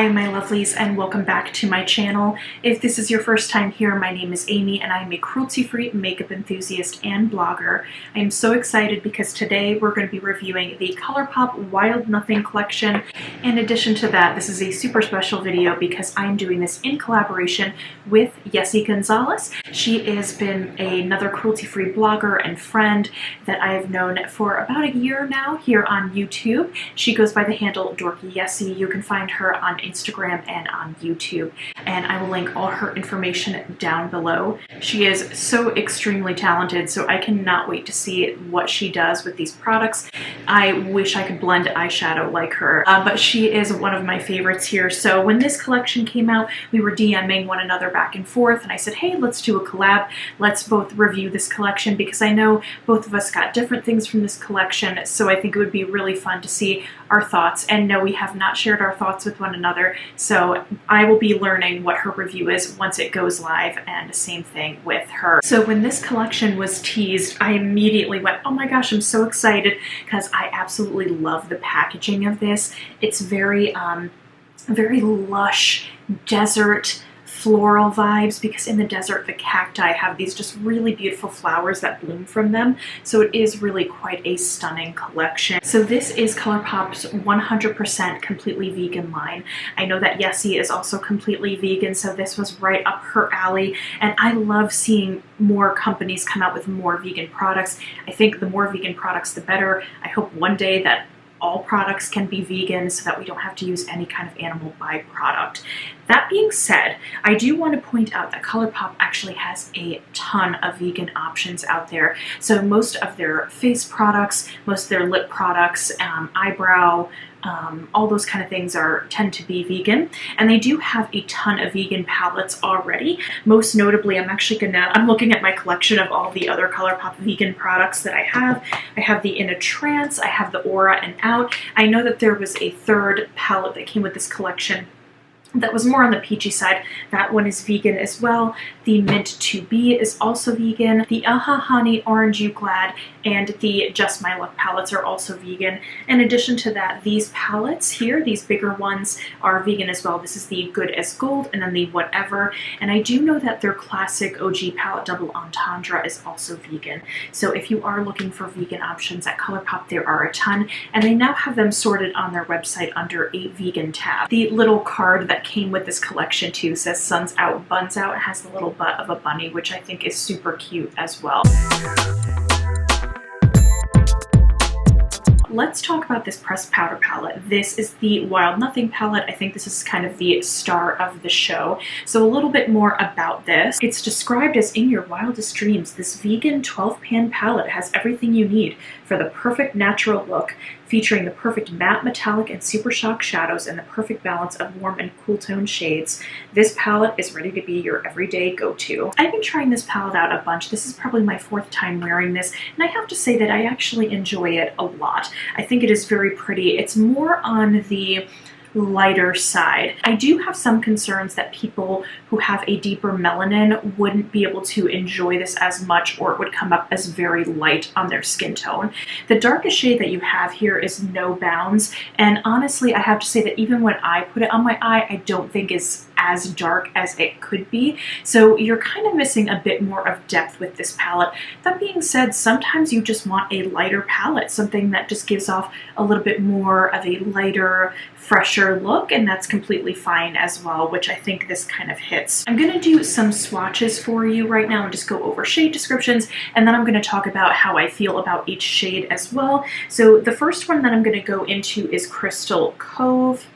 Hi my lovelies and welcome back to my channel. If this is your first time here, my name is Amy and I am a cruelty-free makeup enthusiast and blogger. I am so excited because today we're going to be reviewing the Colourpop Wild Nothing collection. In addition to that, this is a super special video because I'm doing this in collaboration with Yessie Gonzalez. She has been another cruelty-free blogger and friend that I have known for about a year now here on YouTube. She goes by the handle Dorky Yessie. You can find her on Instagram and on YouTube, and I will link all her information down below. She is so extremely talented, so I cannot wait to see what she does with these products. I wish I could blend eyeshadow like her, but she is one of my favorites here. So when this collection came out, we were DMing one another back and forth, and I said, hey, let's do a collab. Let's both review this collection because I know both of us got different things from this collection, so I think it would be really fun to see our thoughts. And no, we have not shared our thoughts with one another, so I will be learning what her review is once it goes live, and same thing with her. So when this collection was teased, I immediately went, oh my gosh, I'm so excited, because I absolutely love the packaging of this. It's very lush desert floral vibes, because in the desert the cacti have these just really beautiful flowers that bloom from them, so it is really quite a stunning collection. So this is Colourpop's 100% completely vegan line. I know that Yessie is also completely vegan, so this was right up her alley, and I love seeing more companies come out with more vegan products. I think the more vegan products the better. I hope one day that all products can be vegan so that we don't have to use any kind of animal byproduct. That being said, I do want to point out that Colourpop actually has a ton of vegan options out there. So most of their face products, most of their lip products, eyebrow, all those kind of things tend to be vegan, and they do have a ton of vegan palettes already. Most notably, I'm looking at my collection of all the other Colourpop vegan products that I have. I have the In a Trance, I have the Aura and Out. I know that there was a third palette that came with this collection that was more on the peachy side. That one is vegan as well. The Mint to Be is also vegan. The Aha Honey, Orange You Glad, and the Just My Luck palettes are also vegan. In addition to that, these palettes here, these bigger ones, are vegan as well. This is the Good as Gold and then the Whatever. And I do know that their classic OG palette, Double Entendre, is also vegan. So if you are looking for vegan options at Colourpop, there are a ton, and they now have them sorted on their website under a vegan tab. The little card that came with this collection too says Suns Out, Buns Out. It has the little butt of a bunny, which I think is super cute as well. Let's talk about this pressed powder palette. This is the Wild Nothing palette. I think this is kind of the star of the show. So a little bit more about this. It's described as in your wildest dreams. This vegan 12-pan palette has everything you need for the perfect natural look, featuring the perfect matte, metallic, and super shock shadows and the perfect balance of warm and cool tone shades. This palette is ready to be your everyday go-to. I've been trying this palette out a bunch. This is probably my 4th time wearing this, and I have to say that I actually enjoy it a lot. I think it is very pretty. It's more on the lighter side. I do have some concerns that people who have a deeper melanin wouldn't be able to enjoy this as much, or it would come up as very light on their skin tone. The darkest shade that you have here is No Bounds, and honestly I have to say that even when I put it on my eye, I don't think it's as dark as it could be, so you're kind of missing a bit more of depth with this palette. That being said, sometimes you just want a lighter palette, something that just gives off a little bit more of a lighter, fresher look, and that's completely fine as well, which I think this kind of hits. I'm going to do some swatches for you right now and just go over shade descriptions, and then I'm going to talk about how I feel about each shade as well. So the first one that I'm going to go into is Crystal Cove.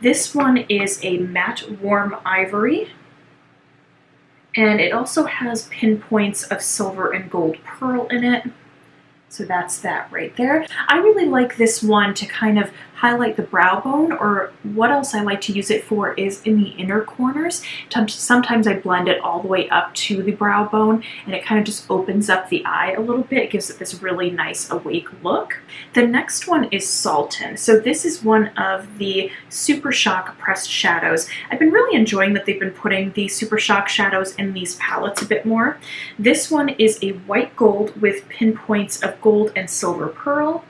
This one is a matte warm ivory, and it also has pinpoints of silver and gold pearl in it. So that's that right there. I really like this one to kind of highlight the brow bone, or what else I like to use it for is in the inner corners. Sometimes I blend it all the way up to the brow bone, and it kind of just opens up the eye a little bit. It gives it this really nice awake look. The next one is Sultan. So this is one of the Super Shock pressed shadows. I've been really enjoying that they've been putting the Super Shock shadows in these palettes a bit more. This one is a white gold with pinpoints of gold and silver pearl.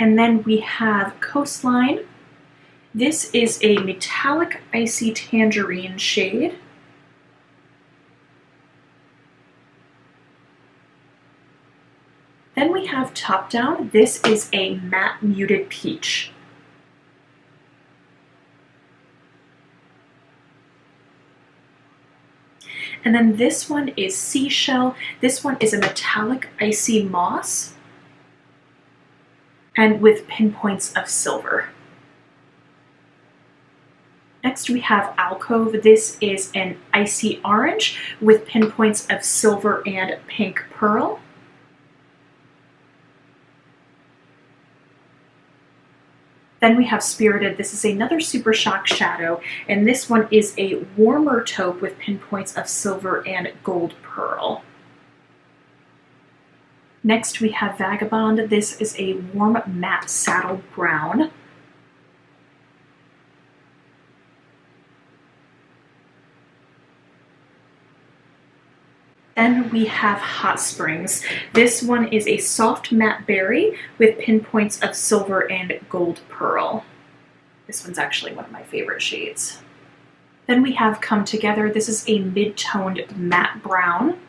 And then we have Coastline. This is a metallic icy tangerine shade. Then we have Top Down. This is a matte muted peach. And then this one is Seashell. This one is a metallic icy moss and with pinpoints of silver. Next we have Alcove. This is an icy orange with pinpoints of silver and pink pearl. Then we have Spirited. This is another Super Shock shadow, and this one is a warmer taupe with pinpoints of silver and gold pearl. Next we have Vagabond. This is a warm matte saddle brown. Then we have Hot Springs. This one is a soft matte berry with pinpoints of silver and gold pearl. This one's actually one of my favorite shades. Then we have Come Together. This is a mid-toned matte brown.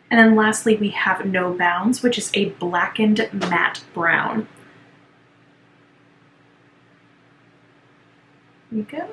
And then lastly we have No Bounds, which is a blackened matte brown. There we go.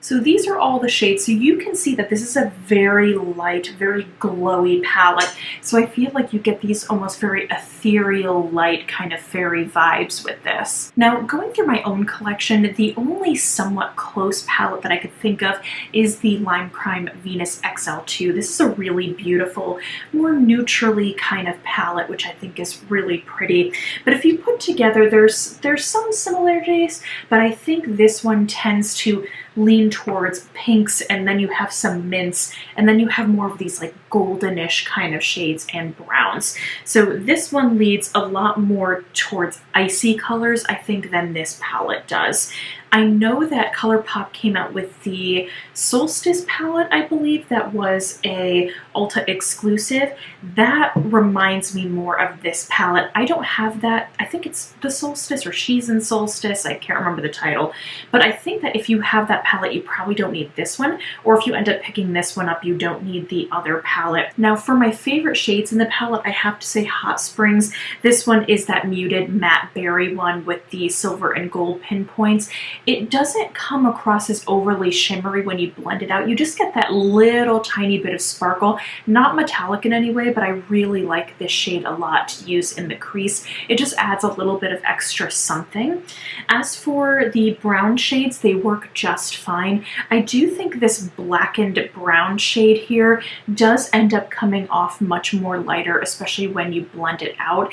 So these are all the shades. So you can see that this is a very light, very glowy palette. So I feel like you get these almost very ethereal, light kind of fairy vibes with this. Now, going through my own collection, the only somewhat close palette that I could think of is the Lime Crime Venus XL2. This is a really beautiful, more neutrally kind of palette, which I think is really pretty. But if you put together, there's some similarities, but I think this one tends to lean towards pinks, and then you have some mints, and then you have more of these like goldenish kind of shades and browns. So this one leads a lot more towards icy colors, I think, than this palette does. I know that Colourpop came out with the Solstice palette, I believe, that was a Ulta exclusive. That reminds me more of this palette. I don't have that. I think it's the Solstice or She's in Solstice. I can't remember the title. But I think that if you have that palette, you probably don't need this one. Or if you end up picking this one up, you don't need the other palette. Now, for my favorite shades in the palette, I have to say Hot Springs. This one is that muted matte berry one with the silver and gold pinpoints. It doesn't come across as overly shimmery when you blend it out. You just get that little tiny bit of sparkle. Not metallic in any way, but I really like this shade a lot to use in the crease. It just adds a little bit of extra something. As for the brown shades, they work just fine. I do think this blackened brown shade here does end up coming off much more lighter, especially when you blend it out.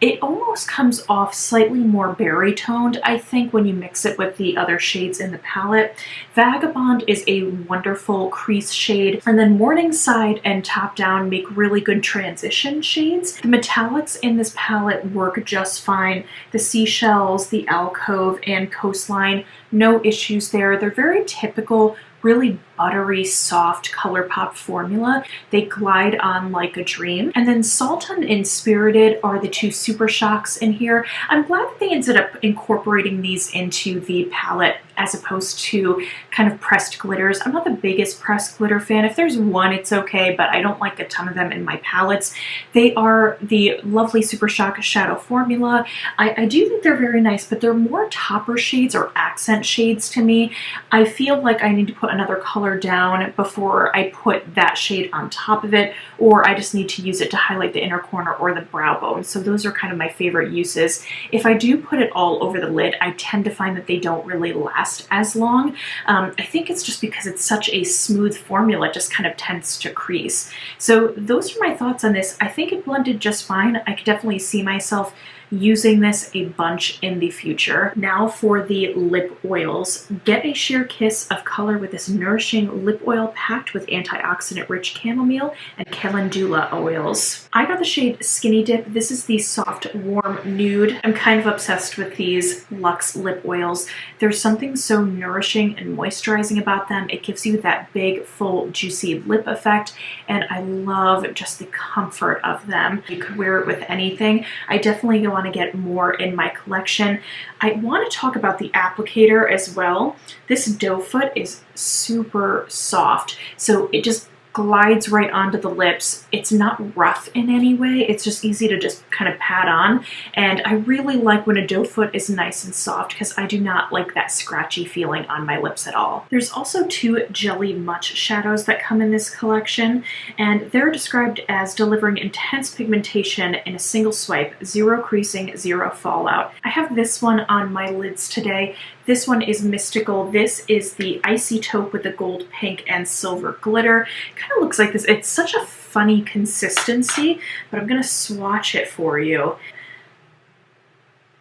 It almost comes off slightly more berry toned, I think, when you mix it with the other shades in the palette. Vagabond is a wonderful crease shade, and then Morningside and Top Down make really good transition shades. The metallics in this palette work just fine. The Seashells, the Alcove, and Coastline, no issues there. They're very typical, really buttery, soft Colourpop formula. They glide on like a dream. And then Sultan and Spirited are the two Super Shocks in here. I'm glad that they ended up incorporating these into the palette as opposed to kind of pressed glitters. I'm not the biggest pressed glitter fan. If there's one, it's okay, but I don't like a ton of them in my palettes. They are the lovely Super Shock Shadow formula. I do think they're very nice, but they're more topper shades or accent shades to me. I feel like I need to put another color down before I put that shade on top of it, or I just need to use it to highlight the inner corner or the brow bone. So those are kind of my favorite uses. If I do put it all over the lid, I tend to find that they don't really last as long. I think it's just because it's such a smooth formula, it just kind of tends to crease. So those are my thoughts on this. I think it blended just fine. I could definitely see myself using this a bunch in the future. Now for the lip oils. Get a sheer kiss of color with this nourishing lip oil packed with antioxidant-rich chamomile and calendula oils. I got the shade Skinny Dip. This is the soft, warm nude. I'm kind of obsessed with these Luxe lip oils. There's something so nourishing and moisturizing about them. It gives you that big, full, juicy lip effect, and I love just the comfort of them. You could wear it with anything. I definitely want to get more in my collection. I want to talk about the applicator as well. This doe foot is super soft, so it just glides right onto the lips. It's not rough in any way. It's just easy to just kind of pat on. And I really like when a doe foot is nice and soft because I do not like that scratchy feeling on my lips at all. There's also two Jelly Much shadows that come in this collection, and they're described as delivering intense pigmentation in a single swipe, zero creasing, zero fallout. I have this one on my lids today. This one is Mystical. This is the Icy Taupe with the gold, pink, and silver glitter. Kind of looks like this. It's such a funny consistency, but I'm going to swatch it for you.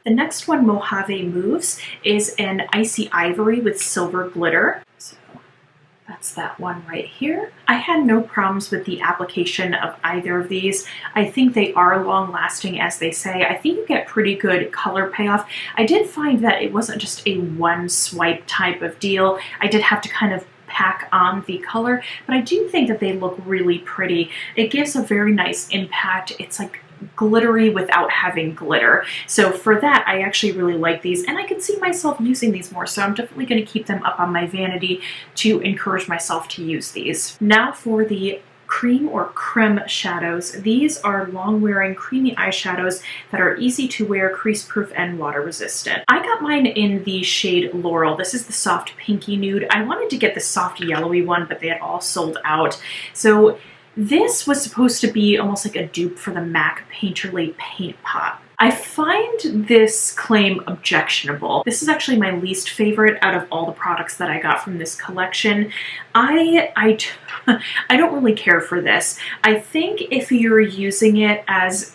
The next one, Mojave Moves, is an Icy Ivory with silver glitter. So that's that one right here. I had no problems with the application of either of these. I think they are long lasting, as they say. I think you get pretty good color payoff. I did find that it wasn't just a one swipe type of deal. I did have to kind of pack on the color, but I do think that they look really pretty. It gives a very nice impact. It's like glittery without having glitter. So for that, I actually really like these, and I can see myself using these more, so I'm definitely going to keep them up on my vanity to encourage myself to use these. Now for the cream or creme shadows. These are long-wearing creamy eyeshadows that are easy to wear, crease-proof, and water-resistant. I got mine in the shade Laurel. This is the soft pinky nude. I wanted to get the soft yellowy one, but they had all sold out. So this was supposed to be almost like a dupe for the MAC Painterly Paint Pot. I find this claim objectionable. This is actually my least favorite out of all the products that I got from this collection. I don't really care for this. I think if you're using it as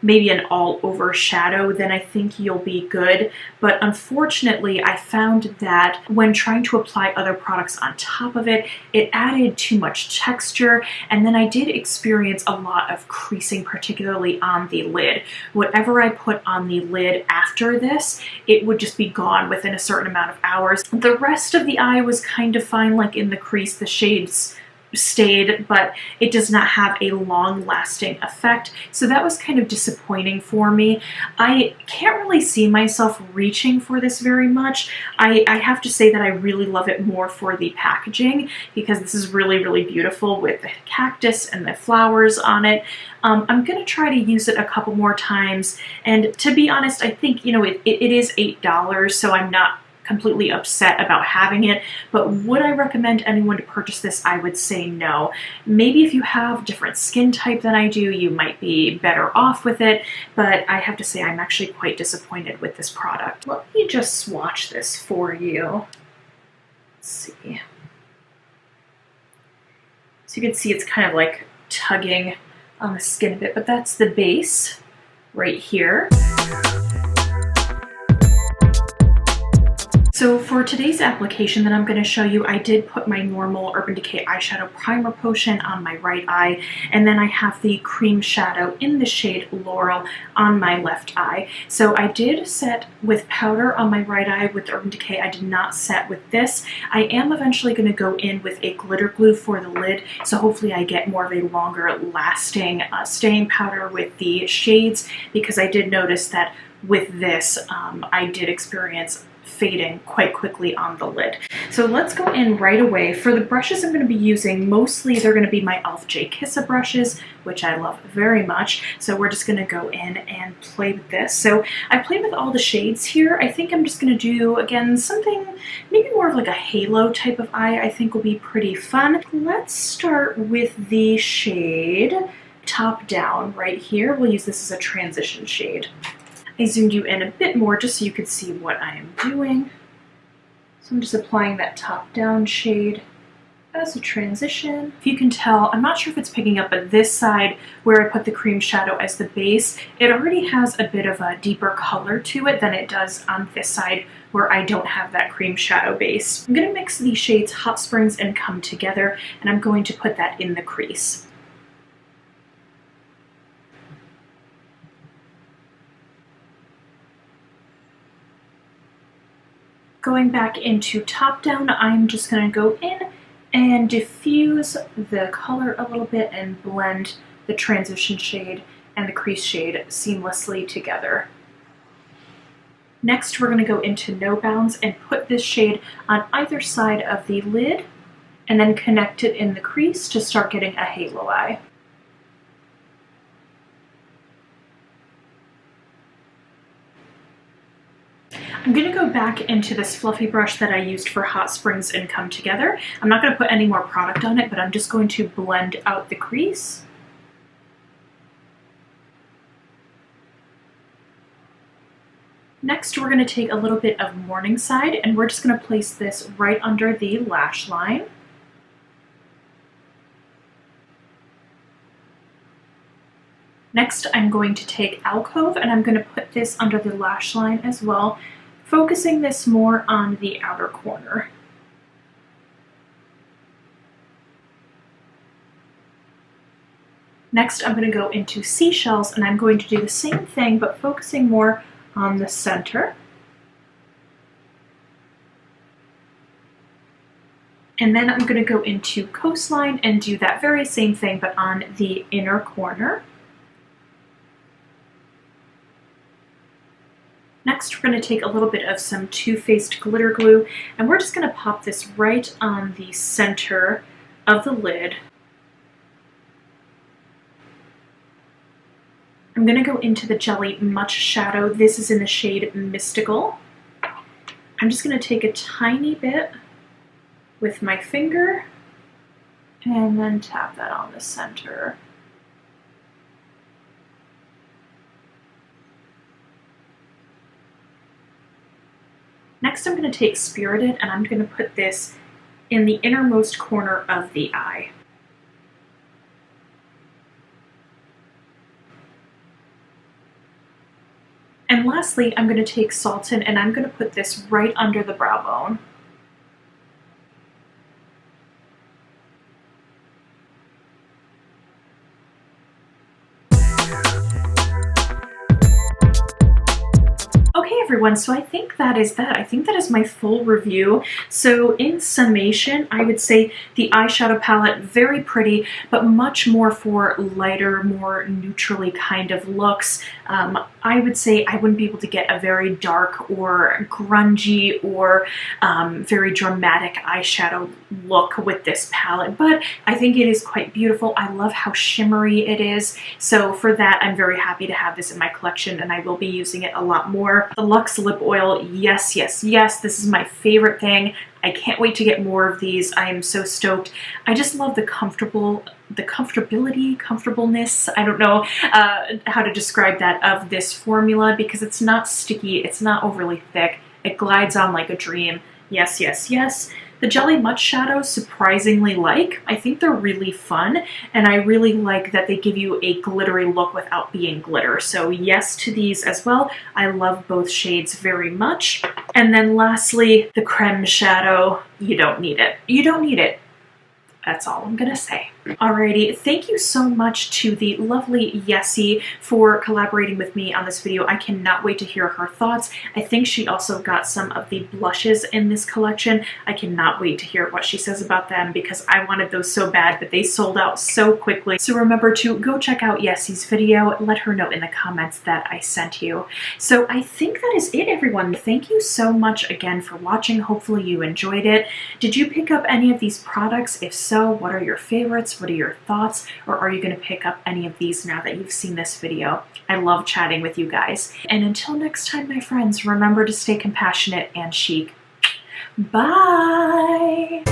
maybe an all-over shadow, then I think you'll be good. But unfortunately, I found that when trying to apply other products on top of it, it added too much texture, and then I did experience a lot of creasing, particularly on the lid. Whatever I put on the lid after this, it would just be gone within a certain amount of hours. The rest of the eye was kind of fine, like in the crease, the shades stayed, but it does not have a long-lasting effect, so that was kind of disappointing for me. I can't really see myself reaching for this very much. I have to say that I really love it more for the packaging, because this is really, really beautiful with the cactus and the flowers on it. I'm gonna try to use it a couple more times, and to be honest, I think, you know, it is $8, so I'm not completely upset about having it, but would I recommend anyone to purchase this? I would say no. Maybe if you have different skin type than I do, you might be better off with it, but I have to say I'm actually quite disappointed with this product. Let me just swatch this for you. Let's see. So you can see it's kind of like tugging on the skin a bit, but that's the base right here. So for today's application that I'm going to show you, I did put my normal Urban Decay eyeshadow primer potion on my right eye, and then I have the cream shadow in the shade Laurel on my left eye. So I did set with powder on my right eye with Urban Decay. I did not set with this. I am eventually going to go in with a glitter glue for the lid, so hopefully I get more of a longer lasting staying powder with the shades, because I did notice that with this I did experience fading quite quickly on the lid. So let's go in right away. For the brushes I'm going to be using, mostly they're going to be my e.l.f. J Kissa brushes, which I love very much. So we're just going to go in and play with this. So I played with all the shades here. I think I'm just going to do, again, something maybe more of like a halo type of eye. I think will be pretty fun. Let's start with the shade Top Down right here. We'll use this as a transition shade. I zoomed you in a bit more just so you could see what I am doing. So I'm just applying that Top Down shade as a transition. If you can tell, I'm not sure if it's picking up, but this side where I put the cream shadow as the base, it already has a bit of a deeper color to it than it does on this side where I don't have that cream shadow base. I'm going to mix these shades Hot Springs and Come Together, and I'm going to put that in the crease. Going back into Top Down, I'm just going to go in and diffuse the color a little bit and blend the transition shade and the crease shade seamlessly together. Next, we're going to go into No Bounds and put this shade on either side of the lid and then connect it in the crease to start getting a halo eye. I'm going to go back into this fluffy brush that I used for Hot Springs and Come Together. I'm not going to put any more product on it, but I'm just going to blend out the crease. Next, we're going to take a little bit of Morningside, and we're just going to place this right under the lash line. Next, I'm going to take Alcove, and I'm going to put this under the lash line as well, focusing this more on the outer corner. Next, I'm going to go into Seashells, and I'm going to do the same thing, but focusing more on the center. And then I'm going to go into Coastline and do that very same thing, but on the inner corner. Next, we're going to take a little bit of some Too Faced glitter glue, and we're just going to pop this right on the center of the lid. I'm going to go into the Jelly Much Shadow. This is in the shade Mystical. I'm just going to take a tiny bit with my finger and then tap that on the center. Next, I'm going to take Spirited, and I'm going to put this in the innermost corner of the eye. And lastly, I'm going to take Salton, and I'm going to put this right under the brow bone. Okay everyone, so I think that is that. I think that is my full review. So in summation, I would say the eyeshadow palette, very pretty, but much more for lighter, more neutrally kind of looks. I would say I wouldn't be able to get a very dark or grungy or very dramatic eyeshadow look with this palette, but I think it is quite beautiful. I love how shimmery it is. So for that, I'm very happy to have this in my collection, and I will be using it a lot more. The Luxe Lip Oil, yes, yes, yes, this is my favorite thing. I can't wait to get more of these. I am so stoked. I just love the comfortableness, I don't know how to describe that, of this formula, because it's not sticky, it's not overly thick, it glides on like a dream. Yes, yes, yes. The Jelly Much Shadows, surprisingly I think they're really fun, and I really like that they give you a glittery look without being glitter. So yes to these as well. I love both shades very much. And then lastly, the Creme Shadow, you don't need it. You don't need it. That's all I'm gonna say. Alrighty, thank you so much to the lovely Yessie for collaborating with me on this video. I cannot wait to hear her thoughts. I think she also got some of the blushes in this collection. I cannot wait to hear what she says about them, because I wanted those so bad, but they sold out so quickly. So remember to go check out Yessie's video. Let her know in the comments that I sent you. So I think that is it, everyone. Thank you so much again for watching. Hopefully you enjoyed it. Did you pick up any of these products? If so, what are your favorites? What are your thoughts? Or are you going to pick up any of these now that you've seen this video? I love chatting with you guys. And until next time, my friends, remember to stay compassionate and chic. Bye!